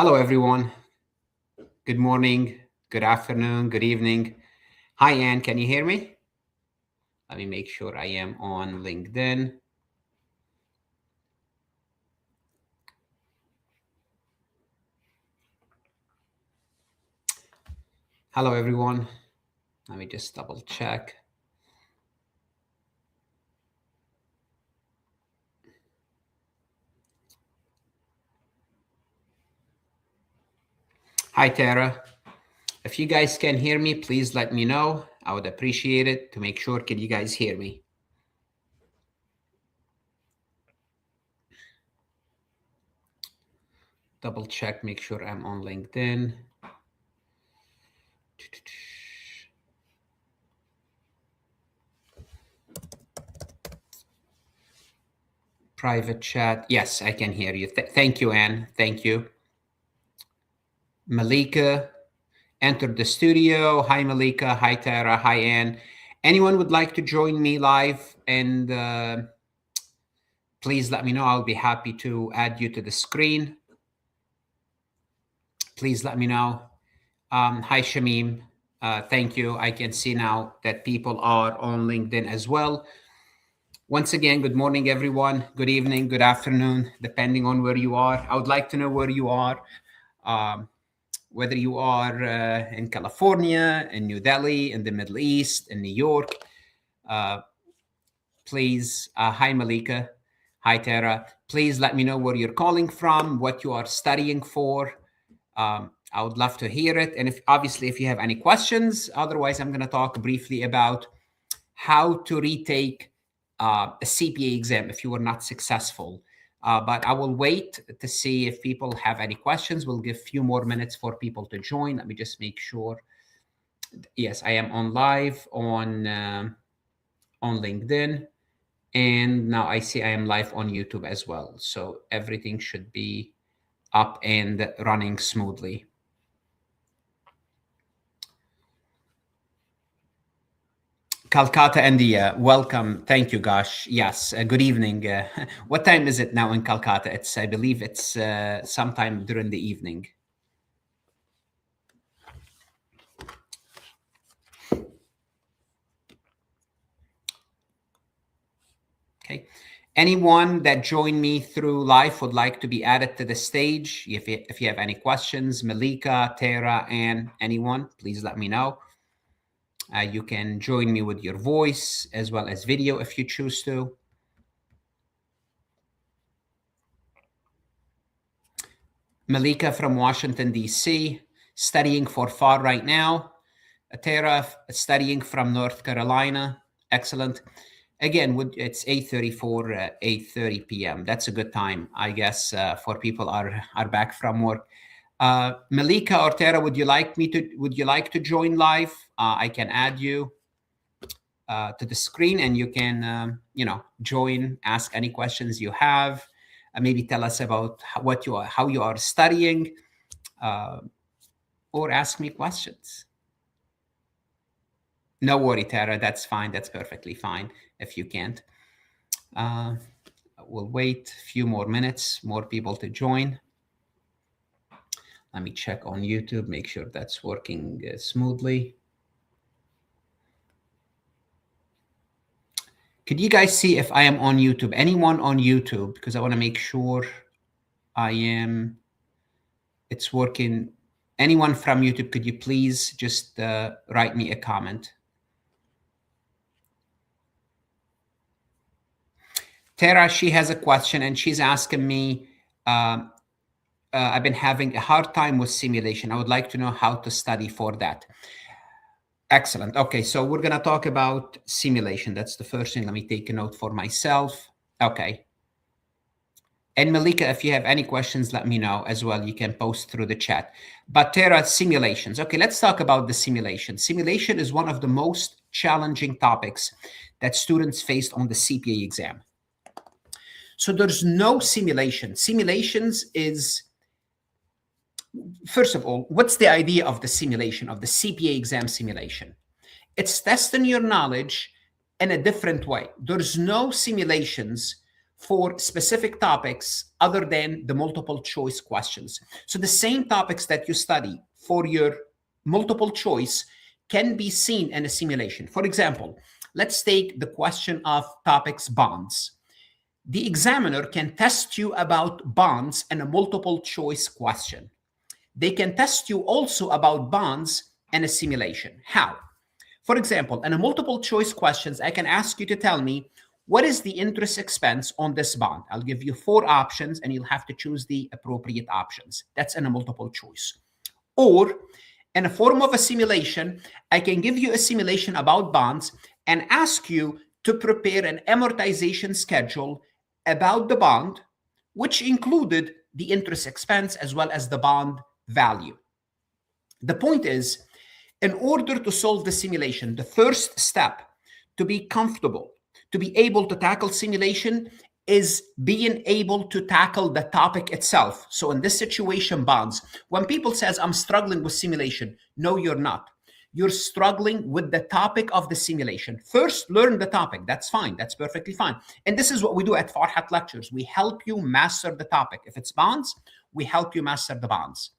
Hello, everyone. Good morning, good afternoon, good evening. Hi, Anne. Can you hear me? Let me make sure I am on LinkedIn. Hello, everyone. Let me just double check. Hi, Tara. If you guys can hear me, please let me know. I would appreciate it to make sure. Can you guys hear me? Double check, make sure I'm on LinkedIn. Private chat. Yes, I can hear you. Thank you, Anne. Thank you. Malika entered the studio. Hi, Malika. Hi, Tara. Hi, Anne. Anyone would like to join me live? And please let me know. I'll be happy to add you to the screen. Please let me know. Hi, Shamim. Thank you. I can see now that people are on LinkedIn as well. Once again, good morning, everyone. Good evening, good afternoon, depending on where you are. I would like to know where you are. Whether you are in California, in New Delhi, in the Middle East, in New York, please, hi Malika, hi Tara, please let me know where you're calling from, what you are studying for. I would love to hear it. And obviously, if you have any questions, otherwise I'm gonna talk briefly about how to retake a CPA exam if you were not successful. But I will wait to see if people have any questions. We'll give a few more minutes for people to join. Let me just make sure. Yes, I am on live on LinkedIn. And now I see I am live on YouTube as well. So everything should be up and running smoothly. Calcutta, India. Welcome. Thank you, Gosh. Yes. Good evening. What time is it now in Calcutta? I believe it's sometime during the evening. Okay. Anyone that joined me through live would like to be added to the stage. If you have any questions, Malika, Tara, and anyone, please let me know. You can join me with your voice as well as video if you choose to. Malika from Washington, D.C., studying for FAR right now. Tara studying from North Carolina. Excellent. Again, it's 8:34, 8:30 p.m. That's a good time, I guess, for people are back from work. Malika or Tara, would you like to join live? I can add you to the screen, and you can join, ask any questions you have, maybe tell us about how you are studying, or ask me questions. No worry, Tara. That's fine. That's perfectly fine if you can't. We'll wait a few more minutes, more people to join. Let me check on YouTube, make sure that's working smoothly. Could you guys see if I am on YouTube? Anyone on YouTube? Because I want to make sure it's working. Anyone from YouTube, could you please just write me a comment? Tara, she has a question, and she's asking me, I've been having a hard time with simulation. I would like to know how to study for that. Excellent. Okay, so we're going to talk about simulation. That's the first thing. Let me take a note for myself. Okay. And Malika, if you have any questions, let me know as well. You can post through the chat. But Tara, simulations. Okay, let's talk about the simulation. Simulation is one of the most challenging topics that students face on the CPA exam. So there's no simulation. Simulations is, first of all, what's the idea of the simulation, of the CPA exam simulation? It's testing your knowledge in a different way. There's no simulations for specific topics other than the multiple choice questions. So the same topics that you study for your multiple choice can be seen in a simulation. For example, let's take the question of topics bonds. The examiner can test you about bonds in a multiple choice question. They can test you also about bonds in a simulation. How? For example, in a multiple choice questions, I can ask you to tell me, what is the interest expense on this bond? I'll give you 4 options and you'll have to choose the appropriate options. That's in a multiple choice. Or in a form of a simulation, I can give you a simulation about bonds and ask you to prepare an amortization schedule about the bond, which included the interest expense as well as the bond value. The point is, in order to solve the simulation, the first step to be comfortable, to be able to tackle simulation, is being able to tackle the topic itself. So in this situation, bonds, when people says, I'm struggling with simulation, no, you're not. You're struggling with the topic of the simulation. First, learn the topic. That's fine. That's perfectly fine. And this is what we do at Farhat Lectures. We help you master the topic. If it's bonds, we help you master the bonds.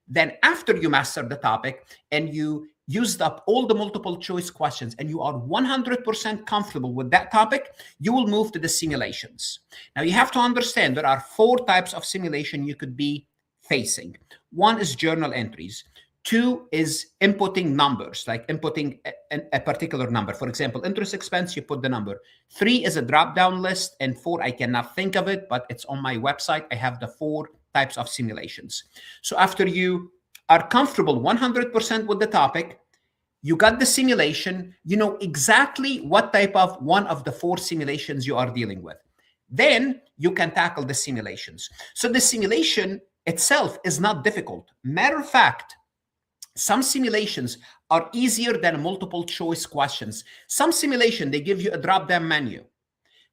Then after you master the topic and you used up all the multiple choice questions and you are 100% comfortable with that topic, you will move to the simulations. Now you have to understand there are 4 types of simulation you could be facing. 1 is journal entries. 2 is inputting numbers, like inputting a particular number. For example, interest expense, you put the number. 3 is a drop-down list, and 4, I cannot think of it, but it's on my website. I have the 4 types of simulations. So after you are comfortable 100% with the topic, you got the simulation, you know exactly what type of one of the 4 simulations you are dealing with. Then you can tackle the simulations. So the simulation itself is not difficult. Matter of fact, some simulations are easier than multiple choice questions. Some simulation, they give you a drop-down menu.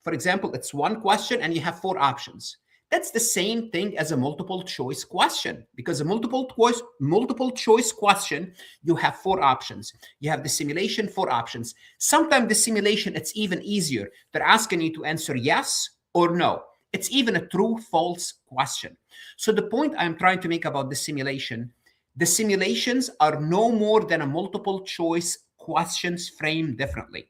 For example, it's 1 question and you have 4 options. That's the same thing as a multiple choice question, because a multiple choice question, you have 4 options. You have the simulation, 4 options. Sometimes the simulation, it's even easier. They're asking you to answer yes or no. It's even a true, false question. So the point I'm trying to make about the simulations are no more than a multiple choice questions framed differently.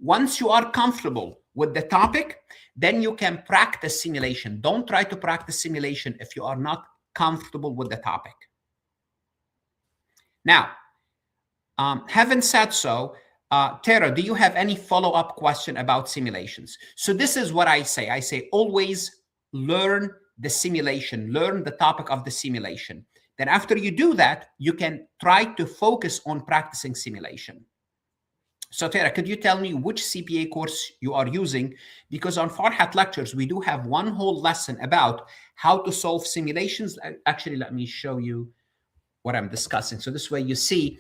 Once you are comfortable with the topic, then you can practice simulation. Don't try to practice simulation if you are not comfortable with the topic. Now, having said so, Tara, do you have any follow-up question about simulations? So this is what I say. I say always learn the simulation, learn the topic of the simulation. Then after you do that, you can try to focus on practicing simulation. So Tara, could you tell me which CPA course you are using? Because on Farhat Lectures, we do have one whole lesson about how to solve simulations. Actually, let me show you what I'm discussing. So this way you see,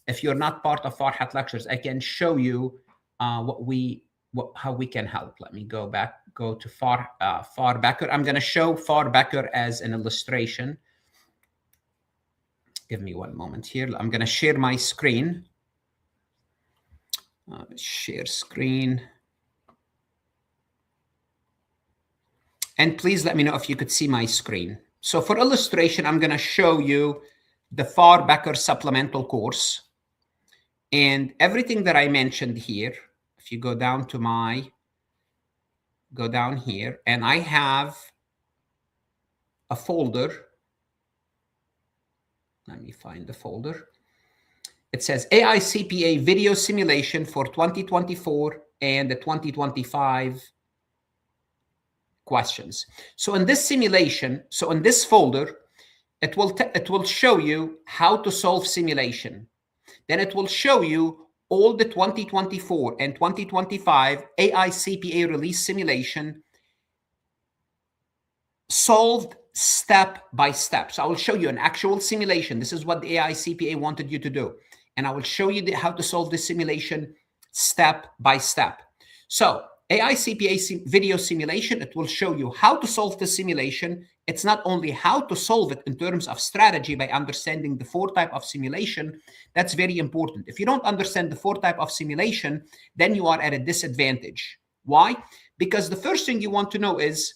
if you're not part of Farhat Lectures, I can show you how we can help. Let me go to Farbecker. I'm going to show Farbecker as an illustration. Give me one moment here. I'm going to share my screen. Share screen. And please let me know if you could see my screen. So for illustration, I'm going to show you the Farbecker supplemental course. And everything that I mentioned here, if you go down here, and I have a folder. Let me find the folder. It says AI CPA video simulation for 2024 and the 2025 questions. So in this simulation, so in this folder, it will show you how to solve simulation. Then it will show you all the 2024 and 2025 AI CPA release simulation solved step by step. So I will show you an actual simulation. This is what the AI CPA wanted you to do. And I will show you how to solve the simulation step by step. So AI CPA video simulation, it will show you how to solve the simulation. It's not only how to solve it in terms of strategy by understanding the 4 types of simulation. That's very important. If you don't understand the 4 types of simulation, then you are at a disadvantage. Why? Because the first thing you want to know is,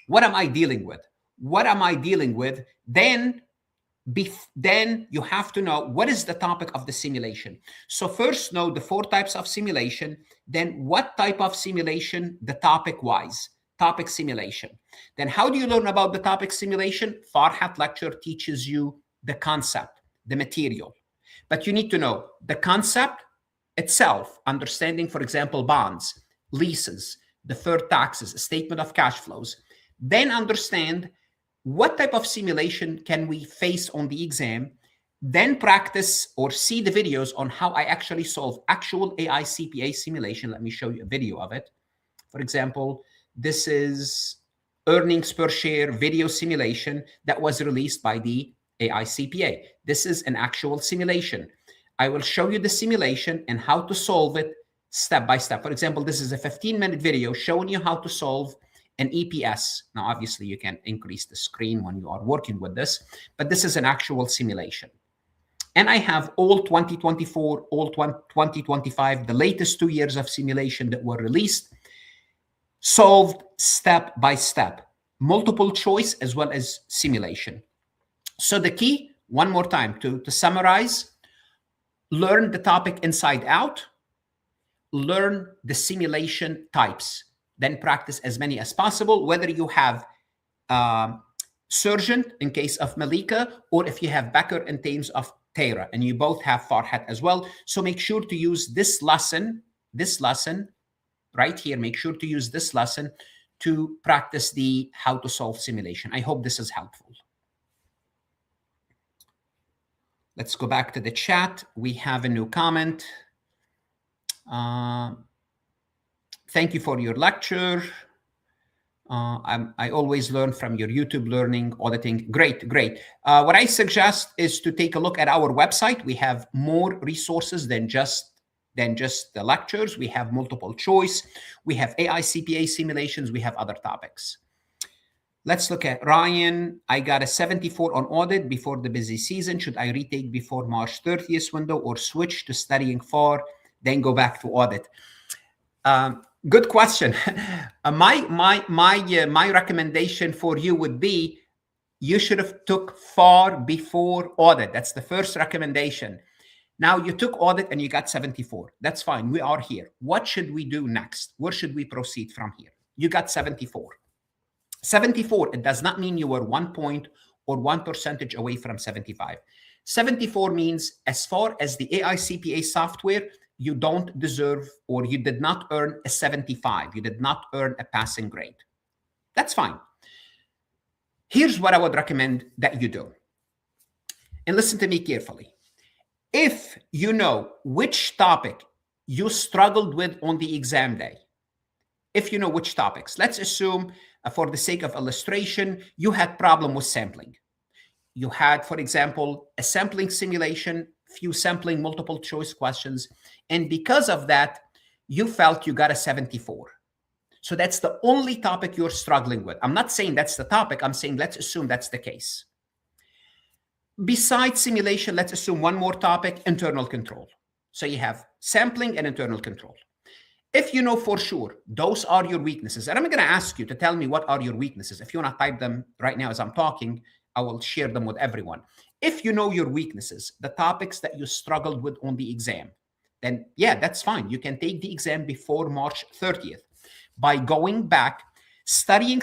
what am I dealing with? What am I dealing with? Then you have to know what is the topic of the simulation. So first know the 4 types of simulation, then what type of simulation, the topic-wise, topic simulation. Then how do you learn about the topic simulation? Farhat lecture teaches you the concept, the material. But you need to know the concept itself, understanding, for example, bonds, leases, deferred taxes, statement of cash flows. Then understand what type of simulation can we face on the exam, then practice or see the videos on how I actually solve actual AI CPA simulation. Let me show you a video of it. For example, this is earnings per share video simulation that was released by the AI CPA. This is an actual simulation. I will show you the simulation and how to solve it step by step. For example, this is a 15-minute video showing you how to solve an EPS. Now, obviously, you can increase the screen when you are working with this, but this is an actual simulation. And I have all 2024, all 2025, the latest 2 years of simulation that were released, solved step by step, multiple choice as well as simulation. So the key, one more time, to summarize, learn the topic inside out, learn the simulation types, then practice as many as possible, whether you have Surgeon in case of Malika, or if you have Becker in terms of Tara, and you both have Farhat as well. So make sure to use this lesson right here. Make sure to use this lesson to practice the how to solve simulation. I hope this is helpful. Let's go back to the chat. We have a new comment. Thank you for your lecture. I always learn from your YouTube learning, auditing. Great. What I suggest is to take a look at our website. We have more resources than just the lectures. We have multiple choice. We have AI CPA simulations. We have other topics. Let's look at Ryan. I got a 74 on audit before the busy season. Should I retake before March 30th window or switch to studying for, then go back to audit? Good question. My recommendation for you would be, you should have took FAR before audit. That's the first recommendation. Now you took audit and you got 74. That's fine. We are here. What should we do next? Where should we proceed from here? You got 74. 74, it does not mean you were 1 point or 1% away from 75. 74 means as far as the AI CPA software, you don't deserve, or you did not earn a 75. You did not earn a passing grade. That's fine. Here's what I would recommend that you do. And listen to me carefully. If you know which topic you struggled with on the exam day, if you know which topics, let's assume for the sake of illustration, you had problem with sampling. You had, for example, a sampling simulation, few sampling multiple choice questions. And because of that, you felt you got a 74. So that's the only topic you're struggling with. I'm not saying that's the topic. I'm saying let's assume that's the case. Besides simulation, let's assume one more topic, internal control. So you have sampling and internal control. If you know for sure those are your weaknesses, and I'm going to ask you to tell me what are your weaknesses. If you want to type them right now as I'm talking, I will share them with everyone. If you know your weaknesses, the topics that you struggled with on the exam, then yeah, that's fine. You can take the exam before March 30th by going back, studying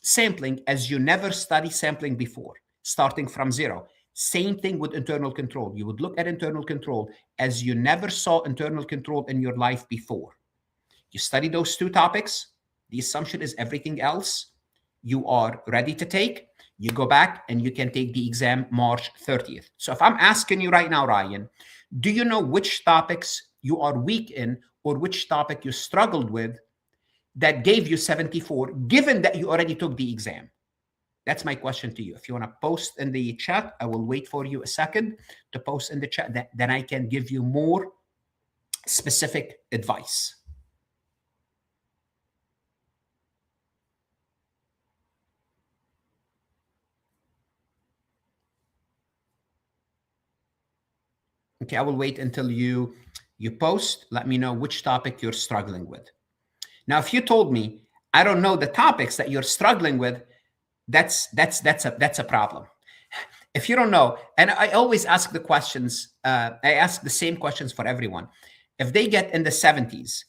sampling as you never studied sampling before, starting from zero. Same thing with internal control. You would look at internal control as you never saw internal control in your life before. You study those two topics. The assumption is everything else you are ready to take. You go back and you can take the exam March 30th. So if I'm asking you right now, Ryan, do you know which topics you are weak in or which topic you struggled with that gave you 74, given that you already took the exam? That's my question to you. If you want to post in the chat, I will wait for you a second to post in the chat. Then I can give you more specific advice. Okay, I will wait until you post. Let me know which topic you're struggling with. Now, if you told me, I don't know the topics that you're struggling with, that's a problem. If you don't know, and I always ask the questions, I ask the same questions for everyone. If they get in the 70s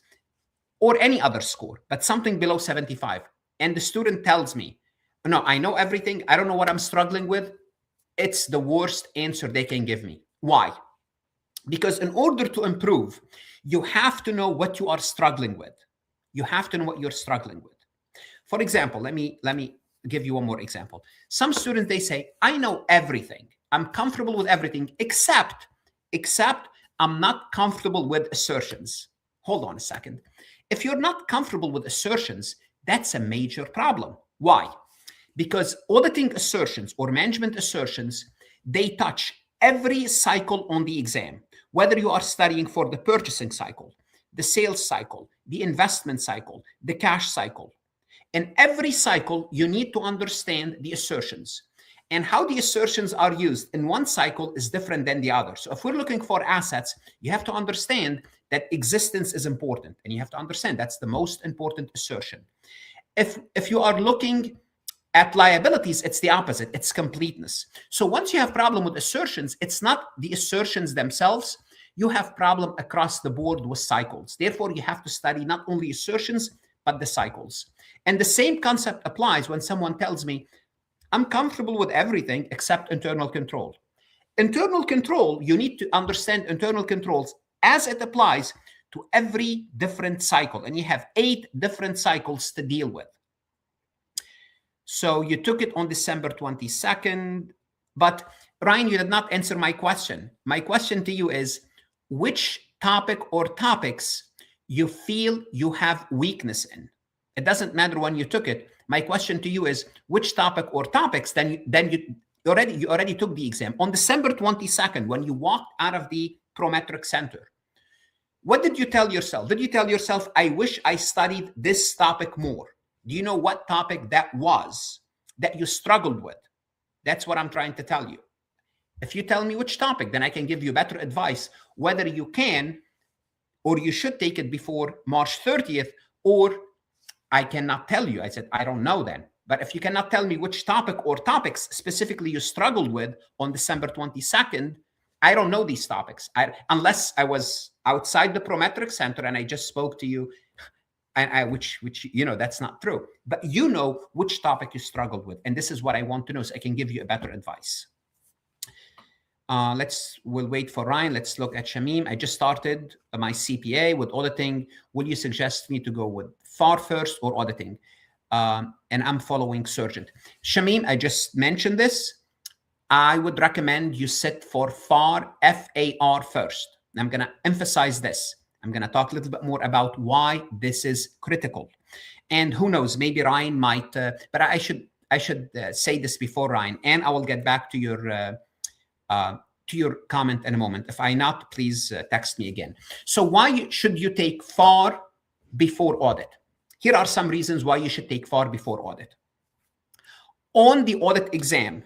or any other score, but something below 75, and the student tells me, no, I know everything, I don't know what I'm struggling with, it's the worst answer they can give me. Why? Because in order to improve, you have to know what you are struggling with. You have to know what you're struggling with. For example, let me give you one more example. Some students, they say, I know everything. I'm comfortable with everything, except I'm not comfortable with assertions. Hold on a second. If you're not comfortable with assertions, that's a major problem. Why? Because auditing assertions or management assertions, they touch every cycle on the exam, whether you are studying for the purchasing cycle, the sales cycle, the investment cycle, the cash cycle. In every cycle, you need to understand the assertions. And how the assertions are used in one cycle is different than the other. So if we're looking for assets, you have to understand that existence is important. And you have to understand that's the most important assertion. If you are looking at liabilities, it's the opposite. It's completeness. So once you have problem with assertions, it's not the assertions themselves. You have problem across the board with cycles. Therefore, you have to study not only assertions, but the cycles. And the same concept applies when someone tells me, I'm comfortable with everything except internal control. Internal control, you need to understand internal controls as it applies to every different cycle. And you have 8 different cycles to deal with. So you took it on December 22nd, but Ryan, you did not answer my question. My question to you is, which topic or topics you feel you have weakness in? It doesn't matter when you took it. My question to you is, which topic or topics then you already took the exam. On December 22nd, when you walked out of the Prometric Center, what did you tell yourself? Did you tell yourself, I wish I studied this topic more? Do you know what topic that was that you struggled with? That's what I'm trying to tell you. If you tell me which topic, then I can give you better advice, whether you can or you should take it before March 30th, or I cannot tell you. I said, I don't know then. But if you cannot tell me which topic or topics specifically you struggled with on December 22nd, I don't know these topics. Unless I was outside the Prometric Center and I just spoke to you, and which you know, that's not true. But you know which topic you struggled with. And this is what I want to know so I can give you a better advice. We'll wait for Ryan. Let's look at Shamim. I just started my CPA with auditing. Will you suggest me to go with FAR first or auditing? And I'm following Surgeon. Shamim, I just mentioned this. I would recommend you sit for FAR, F-A-R first. And I'm going to emphasize this. I'm going to talk a little bit more about why this is critical. And who knows, maybe Ryan might, but I should say this before Ryan, and I will get back to your comment in a moment. If I not, please text me again. So why should you take FAR before audit? Here are some reasons why you should take FAR before audit. On the audit exam,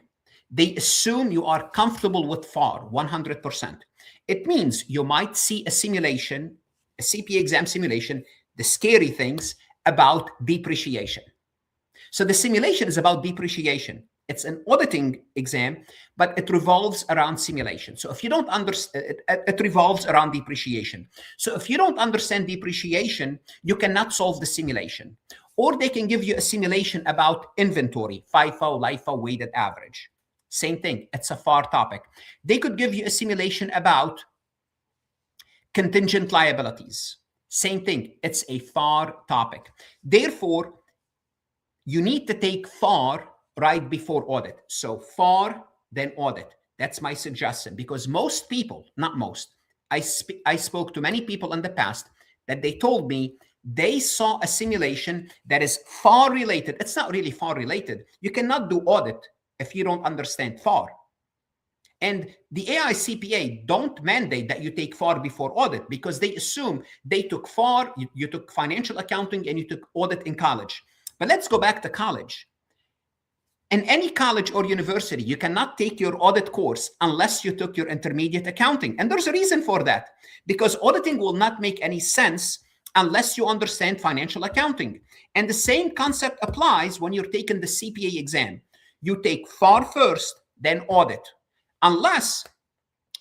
they assume you are comfortable with FAR 100%. It means you might see a simulation, a CPA exam simulation, the scary things about depreciation. So the simulation is about depreciation. It's an auditing exam, but it revolves around simulation. So if you don't understand, it revolves around depreciation. So if you don't understand depreciation, you cannot solve the simulation. Or they can give you a simulation about inventory, FIFO, LIFO, weighted average. Same thing, it's a FAR topic. They could give you a simulation about contingent liabilities. Same thing, it's a FAR topic. Therefore, you need to take FAR right before audit. So FAR, then audit. That's my suggestion, because most people, not most, I spoke to many people in the past that they told me they saw a simulation that is FAR related. It's not really FAR related. You cannot do audit if you don't understand FAR. And the AICPA don't mandate that you take FAR before audit, because they assume they took FAR, you took financial accounting, and you took audit in college. But let's go back to college. In any college or university, you cannot take your audit course unless you took your intermediate accounting. And there's a reason for that, because auditing will not make any sense unless you understand financial accounting. And the same concept applies when you're taking the CPA exam. You take FAR first, then audit. Unless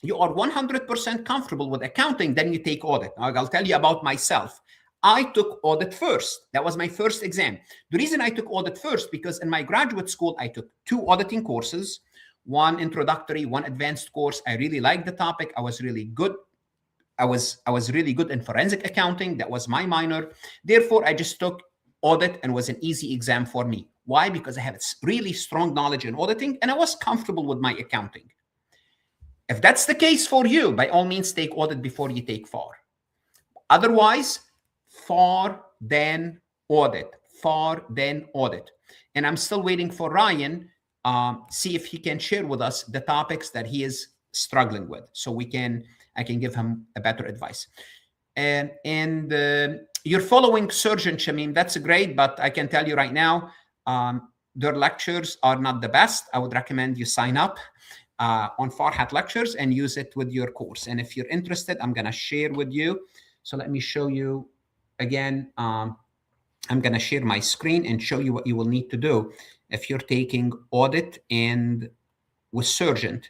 you are 100% comfortable with accounting, then you take audit. I'll tell you about myself. I took audit first. That was my first exam. The reason I took audit first, because in my graduate school, I took 2 auditing courses, one introductory, one advanced course. I really liked the topic. I was really good. I was really good in forensic accounting. That was my minor. Therefore, I just took audit and was an easy exam for me. Why? Because I had really strong knowledge in auditing and I was comfortable with my accounting. If that's the case for you, by all means, take audit before you take FAR. Otherwise, FAR, then audit. FAR, then audit. And I'm still waiting for Ryan, see if he can share with us the topics that he is struggling with, so I can give him a better advice. And you're following Surgeon, Shamim. That's great, but I can tell you right now, their lectures are not the best. I would recommend you sign up on Farhat Lectures and use it with your course. And if you're interested, I'm going to share with you. So let me show you again. I'm going to share my screen and show you what you will need to do if you're taking audit and with Surgeon.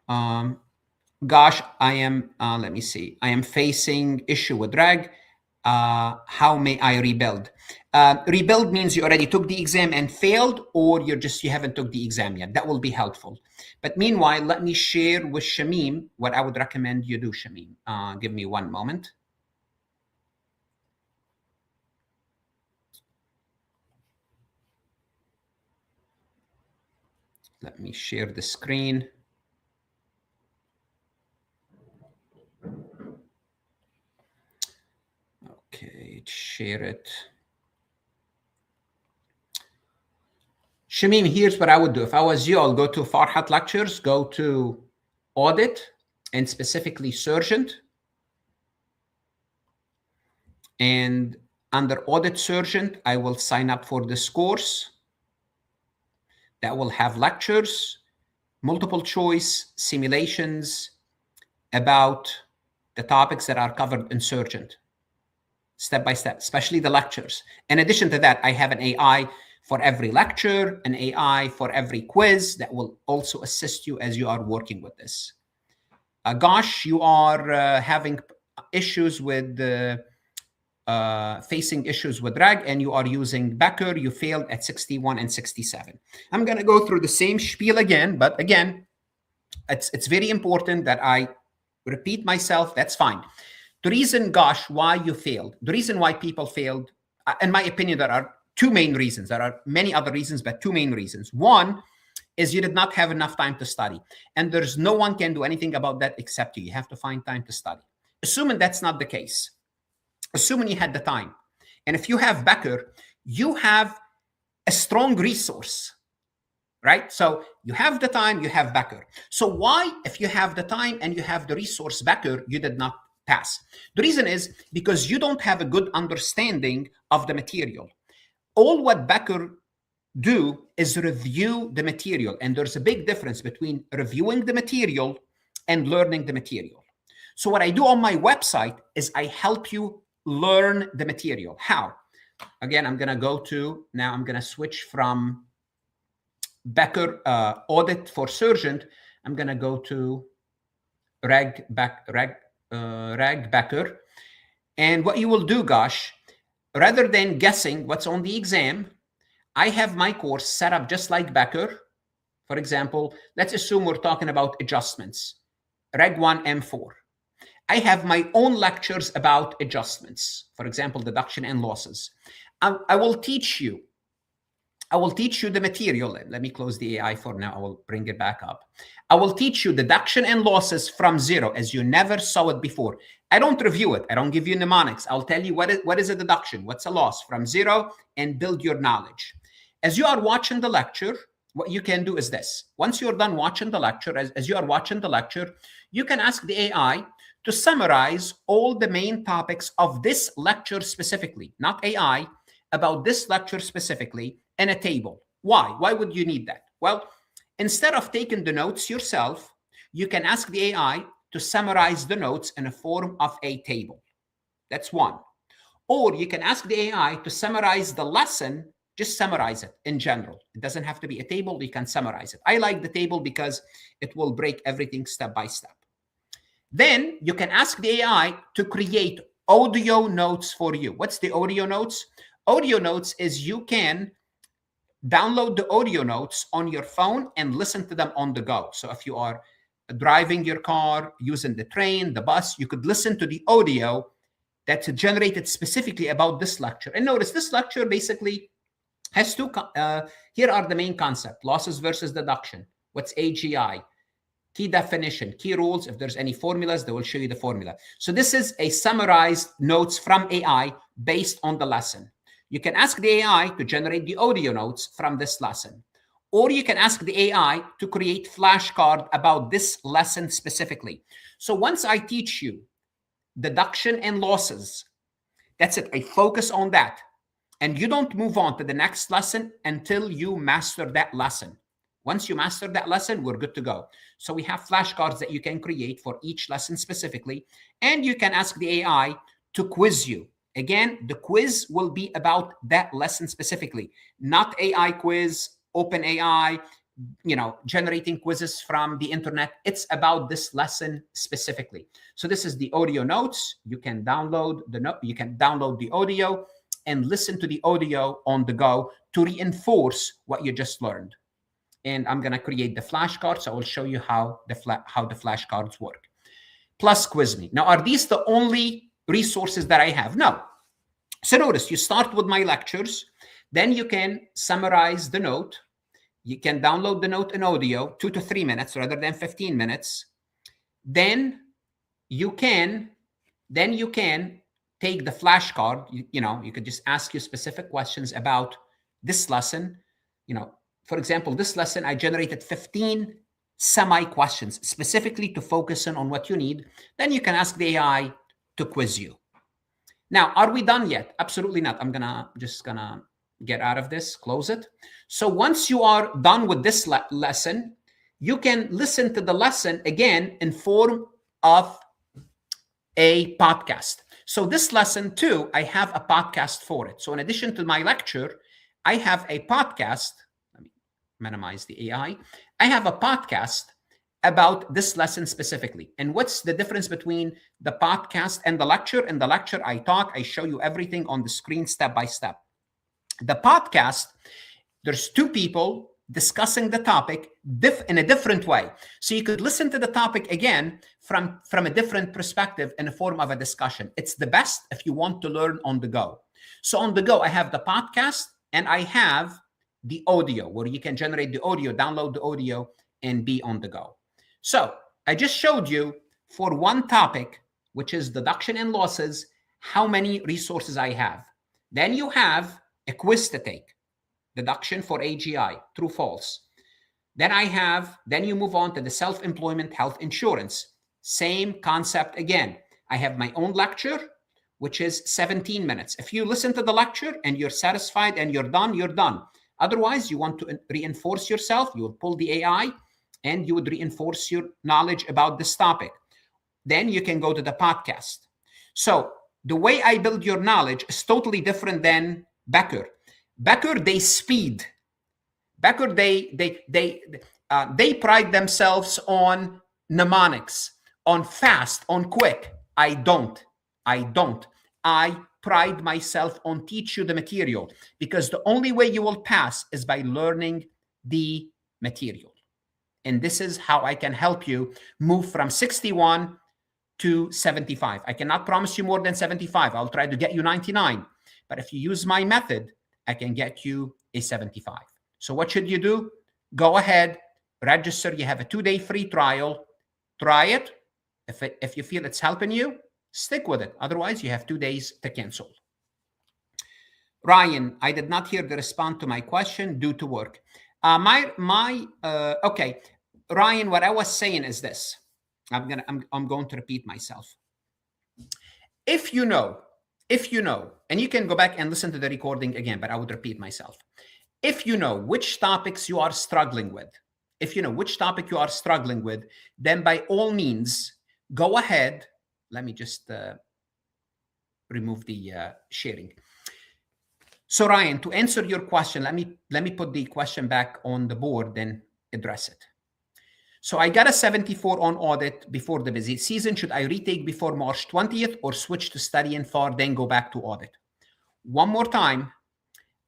Gosh, I am, let me see. I am facing issue with RAG. How may I rebuild? Rebuild means you already took the exam and failed, or you haven't took the exam yet. That will be helpful. But meanwhile, let me share with Shamim what I would recommend you do, Shamim. Give me one moment. Let me share the screen. Okay, share it. Shamim, here's what I would do. If I was you, I'll go to Farhat Lectures, go to audit, and specifically Surgeon. And under audit Surgeon, I will sign up for this course that will have lectures, multiple choice, simulations about the topics that are covered in Surgeon, step by step, especially the lectures. In addition to that, I have an AI for every lecture, an AI for every quiz that will also assist you as you are working with this. Gosh, you are having issues with facing issues with RAG, and you are using Becker. You failed at 61 and 67. I'm going to go through the same spiel again, but again, it's very important that I repeat myself. That's fine. The reason, gosh, why you failed, the reason why people failed, in my opinion, there are 2 main reasons. There are many other reasons, but 2 main reasons. One is you did not have enough time to study. And there's no one can do anything about that except you. You have to find time to study. Assuming that's not the case, assuming you had the time, and if you have Becker, you have a strong resource, right? So you have the time, you have Becker. So why, if you have the time and you have the resource Becker, you did not pass? The reason is because you don't have a good understanding of the material. All what Becker do is review the material. And there's a big difference between reviewing the material and learning the material. So what I do on my website is I help you learn the material. How? Again, I'm going to go to, now I'm going to switch from Becker audit for Surgeon. I'm going to go to RAG Becker. And what you will do, gosh, rather than guessing what's on the exam, I have my course set up just like Becker. For example, let's assume we're talking about adjustments, Reg 1 M4. I have my own lectures about adjustments, for example, deduction and losses. I will teach you the material. Let me close the AI for now. I will bring it back up. I will teach you deduction and losses from zero, as you never saw it before. I don't review it. I don't give you mnemonics. I'll tell you what is a deduction, what's a loss from zero, and build your knowledge. As you are watching the lecture, what you can do is this. Once you're done watching the lecture, as you are watching the lecture, you can ask the AI to summarize all the main topics of this lecture specifically, not AI, about this lecture specifically, in a table. Why? Why would you need that? Well, instead of taking the notes yourself, you can ask the AI to summarize the notes in a form of a table. That's one. Or you can ask the AI to summarize the lesson, just summarize it in general. It doesn't have to be a table, you can summarize it. I like the table because it will break everything step by step. Then you can ask the AI to create audio notes for you. What's the audio notes? Audio notes is you can download the audio notes on your phone and listen to them on the go. So if you are driving your car, using the train, the bus, you could listen to the audio that's generated specifically about this lecture. And notice this lecture basically has two, here are the main concepts: losses versus deduction, what's AGI, key definition, key rules. If there's any formulas, they will show you the formula. So this is a summarized notes from AI based on the lesson. You can ask the AI to generate the audio notes from this lesson. Or you can ask the AI to create flashcard about this lesson specifically. So once I teach you deduction and losses, that's it. I focus on that. And you don't move on to the next lesson until you master that lesson. Once you master that lesson, we're good to go. So we have flashcards that you can create for each lesson specifically. And you can ask the AI to quiz you. Again, the quiz will be about that lesson specifically, not AI quiz, open AI, generating quizzes from the internet. It's about this lesson specifically. So this is the audio notes. You can download the audio and listen to the audio on the go to reinforce what you just learned. And I'm going to create the flashcards. So I will show you how the flashcards work. Plus quiz me. Now, are these the only resources that I have? No. So notice you start with my lectures. Then you can summarize the note. You can download the note in audio, 2 to 3 minutes rather than 15 minutes. Then you can take the flashcard. You could just ask you specific questions about this lesson. For example, this lesson, I generated 15 semi-questions specifically to focus on what you need. Then you can ask the AI to quiz you. Now, are we done yet? Absolutely not. I'm just gonna get out of this, close it. So once you are done with this lesson, you can listen to the lesson again in form of a podcast. So this lesson too, I have a podcast for it. So in addition to my lecture, I have a podcast. Let me minimize the AI. I have a podcast about this lesson specifically. And what's the difference between the podcast and the lecture? In the lecture, I talk, I show you everything on the screen step by step. The podcast, there's two people discussing the topic in a different way. So you could listen to the topic again from a different perspective in the form of a discussion. It's the best if you want to learn on the go. So on the go, I have the podcast and I have the audio where you can generate the audio, download the audio, and be on the go. So I just showed you for one topic, which is deduction and losses, how many resources I have. Then you have a quiz to take, deduction for AGI, true, false. Then you move on to the self-employment health insurance. Same concept again. I have my own lecture, which is 17 minutes. If you listen to the lecture and you're satisfied and you're done, you're done. Otherwise, you want to reinforce yourself, you will pull the AI and you would reinforce your knowledge about this topic. Then you can go to the podcast. So the way I build your knowledge is totally different than Becker. Becker, they speed. Becker, they pride themselves on mnemonics, on fast, on quick. I don't. I pride myself on teach you the material, because the only way you will pass is by learning the material. And this is how I can help you move from 61 to 75. I cannot promise you more than 75. I'll try to get you 99. But if you use my method, I can get you a 75. So what should you do? Go ahead, register. You have a 2-day free trial. Try it. If you feel it's helping you, stick with it. Otherwise, you have 2 days to cancel. Ryan, I did not hear the response to my question due to work. Okay, Ryan, what I was saying is this. I'm going to repeat myself. If you know, and you can go back and listen to the recording again, but I would repeat myself. If you know which topics you are struggling with, then by all means, go ahead. Let me just remove the sharing. So Ryan, to answer your question, let me put the question back on the board, then address it. So I got a 74 on audit before the busy season. Should I retake before March 20th or switch to study and FAR, then go back to audit? One more time,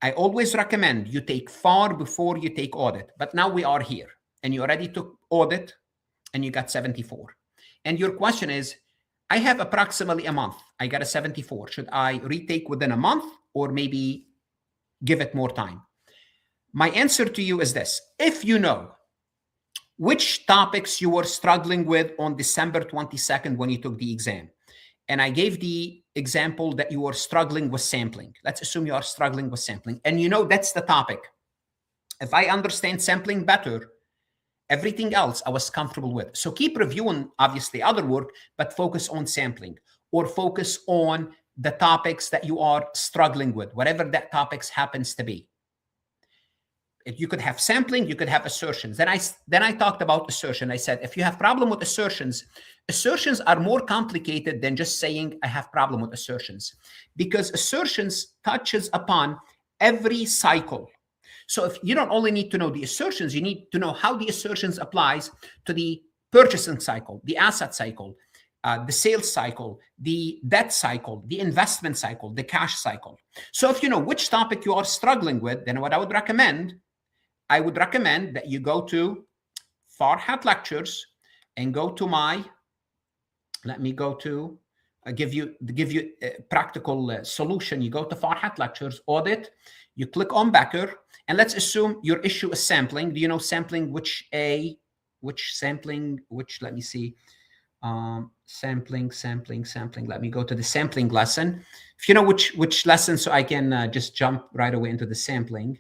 I always recommend you take FAR before you take audit. But now we are here, and you already took audit, and you got 74. And your question is, I have approximately a month. I got a 74. Should I retake within a month or maybe give it more time? My answer to you is this. If you know which topics you were struggling with on December 22nd when you took the exam, and I gave the example that you were struggling with sampling. Let's assume you are struggling with sampling, and you know that's the topic. If I understand sampling better, everything else I was comfortable with. So keep reviewing, obviously, other work, but focus on sampling or focus on the topics that you are struggling with, whatever that topics happens to be. You could have sampling, you could have assertions. Then I talked about assertion. I said, if you have problem with assertions are more complicated than just saying I have problem with assertions, because assertions touches upon every cycle. So if you don't only need to know the assertions, you need to know how the assertions applies to the purchasing cycle, the asset cycle, the sales cycle, the debt cycle, the investment cycle, the cash cycle. So if you know which topic you are struggling with, then what I would recommend that you go to Farhat Lectures and go to my, let me go to, give you a practical solution. You go to Farhat Lectures, audit, you click on Becker, and let's assume your issue is sampling. Do you know sampling, let me see. Sampling. Let me go to the sampling lesson. If you know which lesson, so I can just jump right away into the sampling.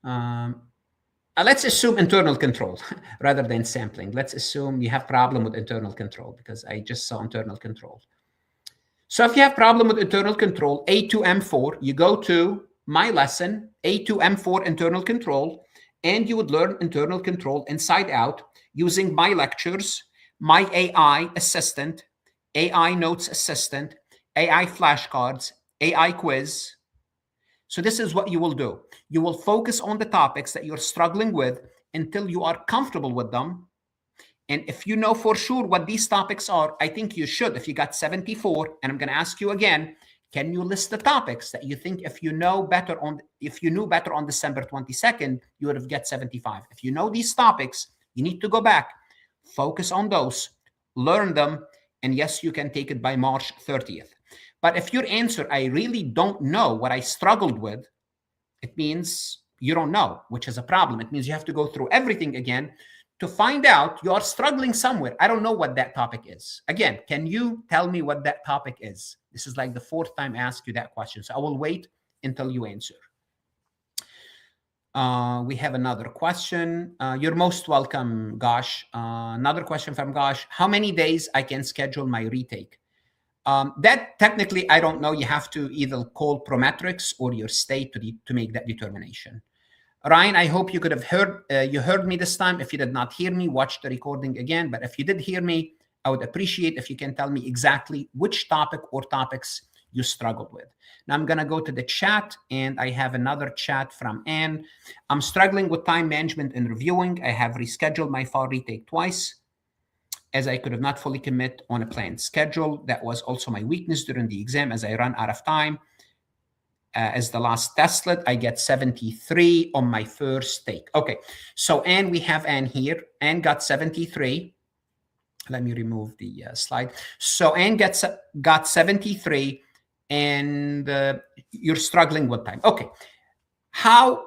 Let's assume internal control rather than sampling. Let's assume you have problem with internal control, because I just saw internal control. So if you have problem with internal control, A2M4, you go to my lesson, A2M4 internal control, and you would learn internal control inside out using my lectures, my AI assistant, AI notes assistant, AI flashcards, AI quiz. So this is what you will do. You will focus on the topics that you're struggling with until you are comfortable with them. And if you know for sure what these topics are, I think you should. If you got 74, and I'm going to ask you again, can you list the topics that you think if you knew better on December 22nd, you would have get 75? If you know these topics, you need to go back, focus on those, learn them, and yes, you can take it by March 30th. But if your answer, I really don't know what I struggled with, it means you don't know, which is a problem. It means you have to go through everything again to find out you are struggling somewhere. I don't know what that topic is. Again, can you tell me what that topic is? This is like the fourth time I ask you that question. So I will wait until you answer. We have another question. You're most welcome, Gosh. Another question from Gosh. How many days I can schedule my retake? That technically, I don't know. You have to either call Prometrics or your state to make that determination. Ryan, I hope you could have heard me this time. If you did not hear me, watch the recording again. But if you did hear me, I would appreciate if you can tell me exactly which topic or topics you struggled with. Now I'm going to go to the chat, and I have another chat from Anne. I'm struggling with time management and reviewing. I have rescheduled my FAR retake twice, as I could have not fully commit on a planned schedule. That was also my weakness during the exam, as I ran out of time. As the last testlet, I get 73 on my first take. Okay, so Anne, we have Anne here. Anne got 73. Let me remove the slide. So Anne got 73, and you're struggling with time. Okay, how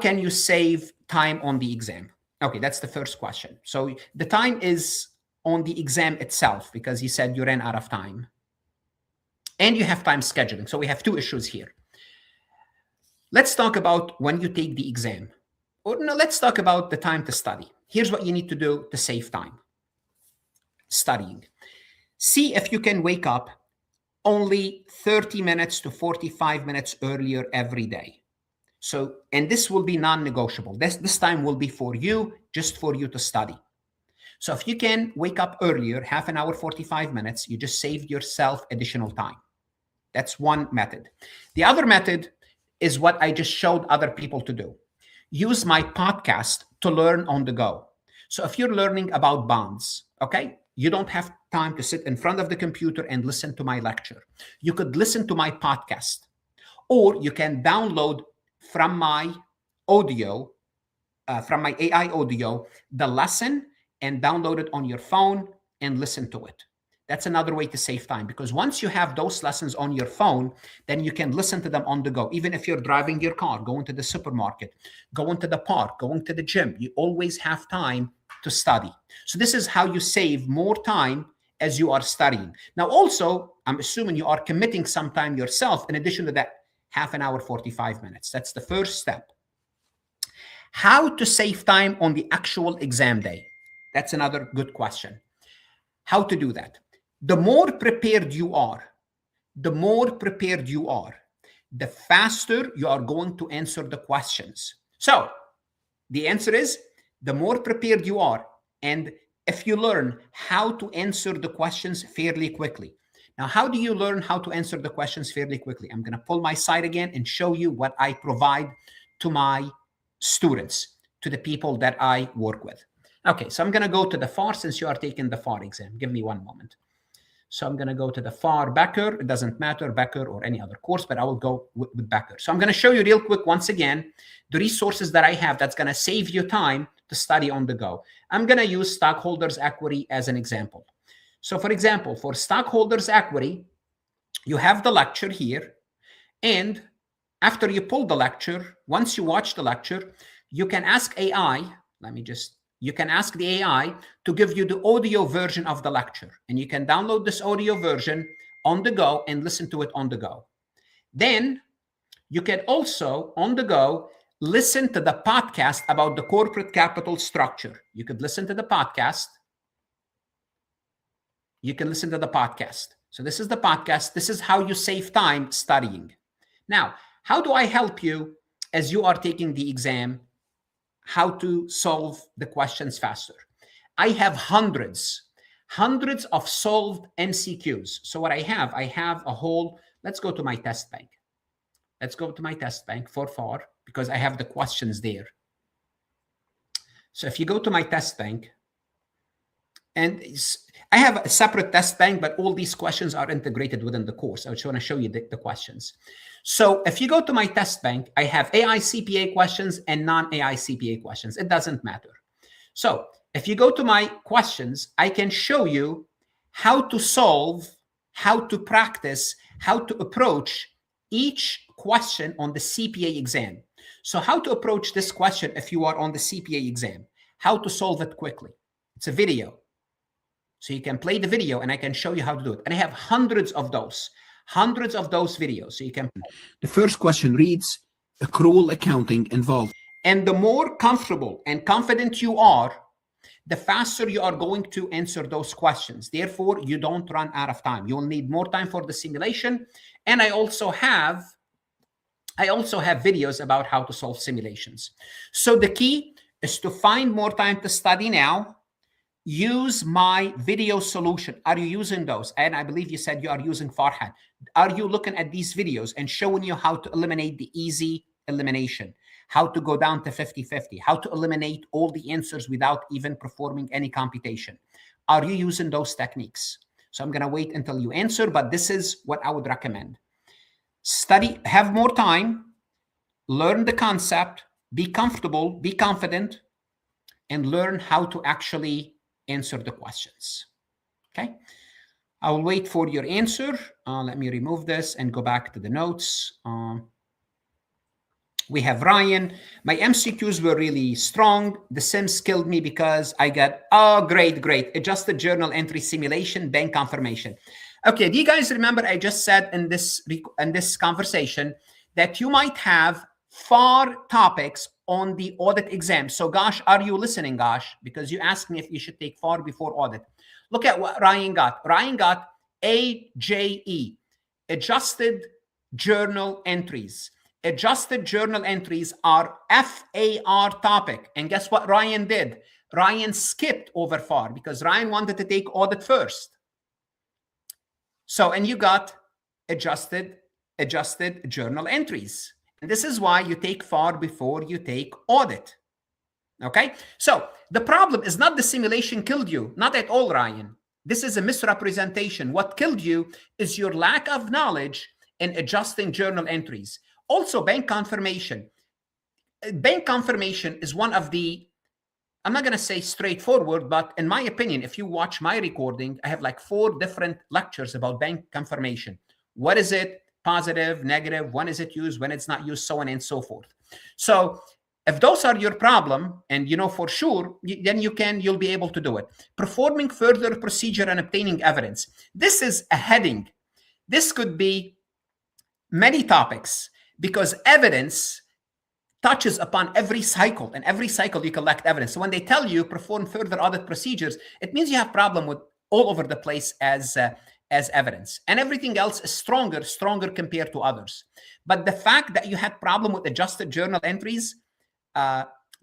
can you save time on the exam? Okay, that's the first question. So the time is on the exam itself, because you said you ran out of time. And you have time scheduling. So we have two issues here. Let's talk about when you take the exam. Or no, let's talk about the time to study. Here's what you need to do to save time. Studying. See if you can wake up only 30 minutes to 45 minutes earlier every day. So, and this will be non-negotiable. This time will be for you, just for you to study. So if you can wake up earlier, half an hour, 45 minutes, you just saved yourself additional time. That's one method. The other method is what I just showed other people to do. Use my podcast to learn on the go. So if you're learning about bonds, okay, you don't have time to sit in front of the computer and listen to my lecture. You could listen to my podcast, or you can download from my audio, from my AI audio, the lesson and download it on your phone and listen to it. That's another way to save time, because once you have those lessons on your phone, then you can listen to them on the go. Even if you're driving your car, going to the supermarket, going to the park, going to the gym, you always have time to study. So this is how you save more time as you are studying. Now, also, I'm assuming you are committing some time yourself in addition to that half an hour, 45 minutes. That's the first step. How to save time on the actual exam day? That's another good question. How to do that? The more prepared you are, the faster you are going to answer the questions. So the answer is, the more prepared you are, and if you learn how to answer the questions fairly quickly. Now, how do you learn how to answer the questions fairly quickly? I'm going to pull my slide again and show you what I provide to my students, to the people that I work with. Okay, so I'm going to go to the FAR, since you are taking the FAR exam. Give me one moment. So I'm going to go to the FAR Becker. It doesn't matter, Becker or any other course, but I will go with Becker. So I'm going to show you real quick, once again, the resources that I have that's going to save you time to study on the go. I'm going to use stockholders' equity as an example. So for example, for stockholders' equity, you have the lecture here. And after you pull the lecture, once you watch the lecture, you can ask AI, you can ask the AI to give you the audio version of the lecture. And you can download this audio version on the go and listen to it on the go. Then you can also, on the go, listen to the podcast about the corporate capital structure. You could listen to the podcast. You can listen to the podcast. So this is the podcast. This is how you save time studying. Now, how do I help you as you are taking the exam? How to solve the questions faster? I have hundreds of solved MCQs. So what I have a whole, let's go to my test bank. Let's go to my test bank for FAR, because I have the questions there. So if you go to my test bank, and I have a separate test bank, but all these questions are integrated within the course. I just want to show you the questions. So if you go to my test bank, I have AI CPA questions and non-AI CPA questions. It doesn't matter. So if you go to my questions, I can show you how to solve, how to practice, how to approach each question on the CPA exam. So how to approach this question if you are on the CPA exam, how to solve it quickly. It's a video. So you can play the video and I can show you how to do it. And I have hundreds of those videos. So you can. The first question reads, accrual accounting involved. And the more comfortable and confident you are, the faster you are going to answer those questions. Therefore, you don't run out of time. You'll need more time for the simulation. And I also have videos about how to solve simulations. So the key is to find more time to study now. Use my video solution. Are you using those? And I believe you said you are using Farhad. Are you looking at these videos and showing you how to eliminate the easy elimination, how to go down to 50-50, how to eliminate all the answers without even performing any computation? Are you using those techniques? So I'm going to wait until you answer, but this is what I would recommend. Study, have more time, learn the concept, be comfortable, be confident, and learn how to actually answer the questions. Okay, I will wait for your answer. Let me remove this and go back to the notes. We have Ryan. My MCQs were really strong. The sims killed me because I got, oh, great. Adjusted journal entry simulation, bank confirmation. Okay, do you guys remember I just said in this conversation that you might have FAR topics on the audit exam? So Gosh, are you listening, Gosh? Because you asked me if you should take FAR before audit. Look at what Ryan got. Ryan got AJE, adjusted journal entries. Adjusted journal entries are FAR topic. And guess what Ryan did? Ryan skipped over FAR because Ryan wanted to take audit first. So, and you got adjusted journal entries. And this is why you take FAR before you take audit. Okay? So the problem is not the simulation killed you. Not at all, Ryan. This is a misrepresentation. What killed you is your lack of knowledge in adjusting journal entries. Also, bank confirmation. Bank confirmation is one of the, I'm not going to say straightforward, but in my opinion, if you watch my recording, I have like 4 different lectures about bank confirmation. What is it? Positive, negative, when is it used, when it's not used, so on and so forth. So if those are your problem, and you know for sure, then you'll be able to do it. Performing further procedure and obtaining evidence. This is a heading. This could be many topics because evidence touches upon every cycle, and every cycle you collect evidence. So when they tell you perform further audit procedures, it means you have problem with all over the place as evidence, and everything else is stronger compared to others. But the fact that you had problem with adjusted journal entries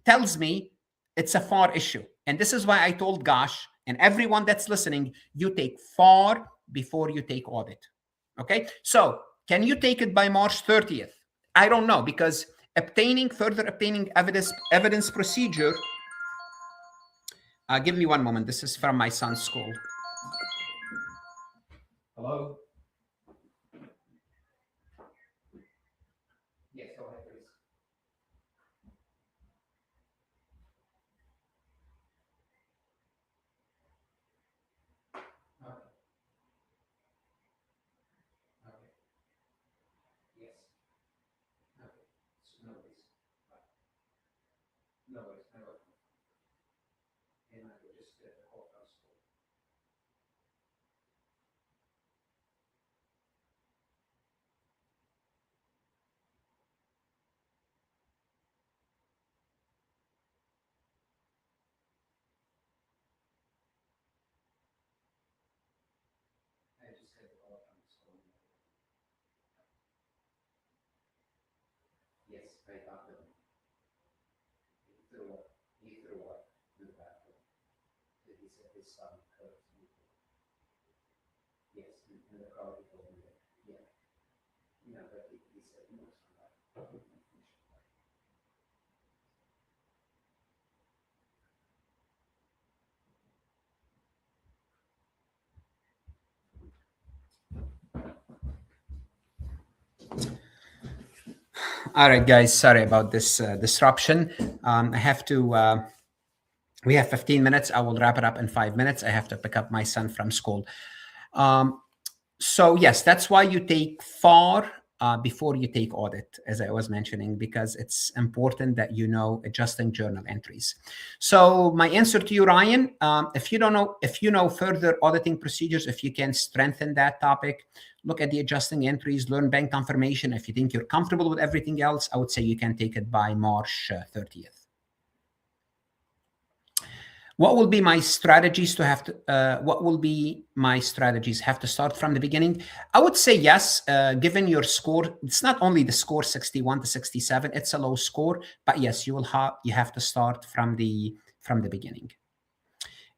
tells me it's a FAR issue. And this is why I told Gosh and everyone that's listening, you take FAR before you take audit. Okay, so can you take it by March 30th? I don't know, because further obtaining evidence procedure. Give me one moment. This is from my son's school. Hello? Yes, go ahead, please. Okay. Okay. Yes. Okay. No worries. No worries. No worries. And I will just call from school. I just got a call from school. Yes, I talked to him. He threw up in the bathroom. He said his son hurt. Yes, in the car he told me that. Yeah. Yeah, but he said he was from that. All right, guys, sorry about this disruption. I have to, we have 15 minutes. I will wrap it up in 5 minutes. I have to pick up my son from school. So yes, that's why you take FAR before you take audit, as I was mentioning, because it's important that you know adjusting journal entries. So my answer to you, Ryan, if you know further auditing procedures, if you can strengthen that topic, look at the adjusting entries, learn bank confirmation. If you think you're comfortable with everything else, I would say you can take it by March 30th. What will be my strategies to have to, what will be my strategies? Have to start from the beginning? I would say yes, given your score. It's not only the score 61 to 67, it's a low score, but yes, you have to start from the beginning.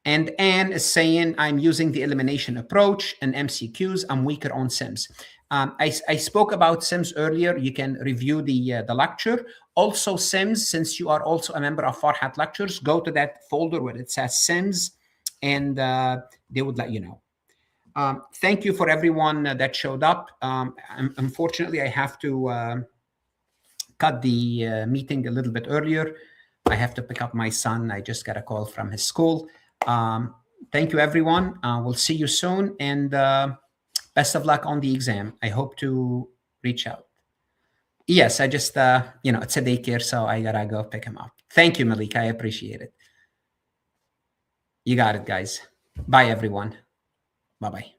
And Anne is saying, I'm using the elimination approach and MCQs. I'm weaker on SIMS. I spoke about SIMS earlier. You can review the lecture. Also SIMS, since you are also a member of Farhat Lectures, go to that folder where it says SIMS, and they would let you know. Thank you for everyone that showed up. Unfortunately, I have to cut the meeting a little bit earlier. I have to pick up my son. I just got a call from his school. Thank you, everyone. We'll see you soon, and best of luck on the exam. I hope to reach out. Yes, I just, it's a daycare, so I gotta go pick him up. Thank you, Malik. I appreciate it. You got it, guys. Bye, everyone. Bye-bye.